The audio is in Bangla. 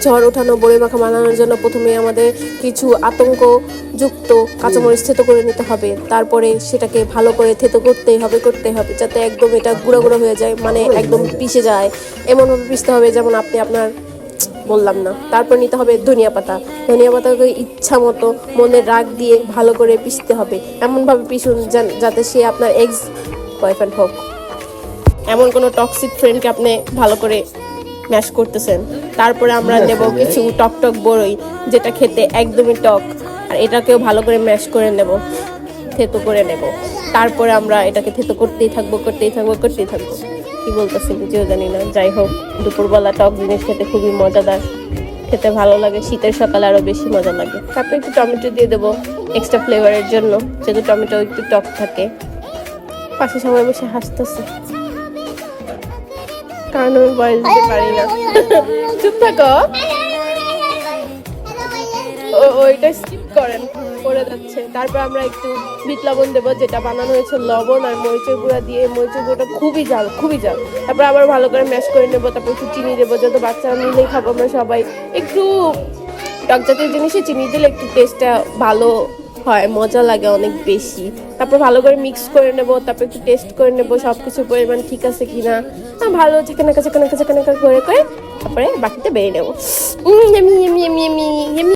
ঝড় ওঠানো বড়ি মাখা বানানোর জন্য প্রথমে আমাদের কিছু আতঙ্কযুক্ত কাঁচামরিচ থেতো করে নিতে হবে। তারপরে সেটাকে ভালো করে থেতো করতেই হবে যাতে একদম এটা গুঁড়ো গুঁড়ো হয়ে যায়, মানে একদম পিষে যায়। এমনভাবে পিষতে হবে যেমন আপনি আপনার বললাম না। তারপর নিতে হবে ধনিয়া পাতাকে ইচ্ছা মতো মনের রাগ দিয়ে ভালো করে পিষতে হবে। এমনভাবে পিষুন যাতে সে আপনার এক্স বয়ফ্রেন্ড হোক, এমন কোনো টক্সিক ফ্রেন্ডকে আপনি ভালো করে ম্যাশ করতেছেন। তারপরে আমরা নেব কিছু টক বড়ই, যেটা খেতে একদমই টক, আর এটাকেও ভালো করে ম্যাশ করে নেব, থেতো করে নেব। তারপরে আমরা এটাকে থেতো করতেই থাকবো। কি বলতেছি নিজেও জানি না। যাই হোক, দুপুরবেলা টক জিনিস খেতে খুবই মজাদার, খেতে ভালো লাগে। শীতের সকালে আরো বেশি মজা লাগে। তারপরে একটু টমেটো দিয়ে দেবো এক্সট্রা ফ্লেভারের জন্য, যেহেতু টমেটো একটু টক থাকে। পাশে সবাই বসে হাসতেছে কারণ আমি বয়স দিতে পারি না। চুপ থাকো, ওইটা স্কিপ করেন, পড়ে যাচ্ছে। তারপর আমরা একটু বিট লবণ দেবো, যেটা বানানো হয়েছে লবণ আর মরিচের গুঁড়া দিয়ে। মরিচের গুঁড়োটা খুবই ঝাল। তারপর আবার ভালো করে ম্যাশ করে নেবো। তারপর একটু চিনি দেবো, যেহেতু বাচ্চারা মিলেই খাবো আমরা সবাই। একটু টক জাতীয় জিনিসে চিনি দিলে একটু টেস্টটা ভালো হয়, মজা লাগে অনেক বেশি। তারপর ভালো করে মিক্স করে নেবো। তারপর একটু টেস্ট করে নেবো সবকিছু পরিমাণ ঠিক আছে কিনা। ভালো ঝাঁকানাকা করে তারপরে বাকিতে বেড়ে নেবো।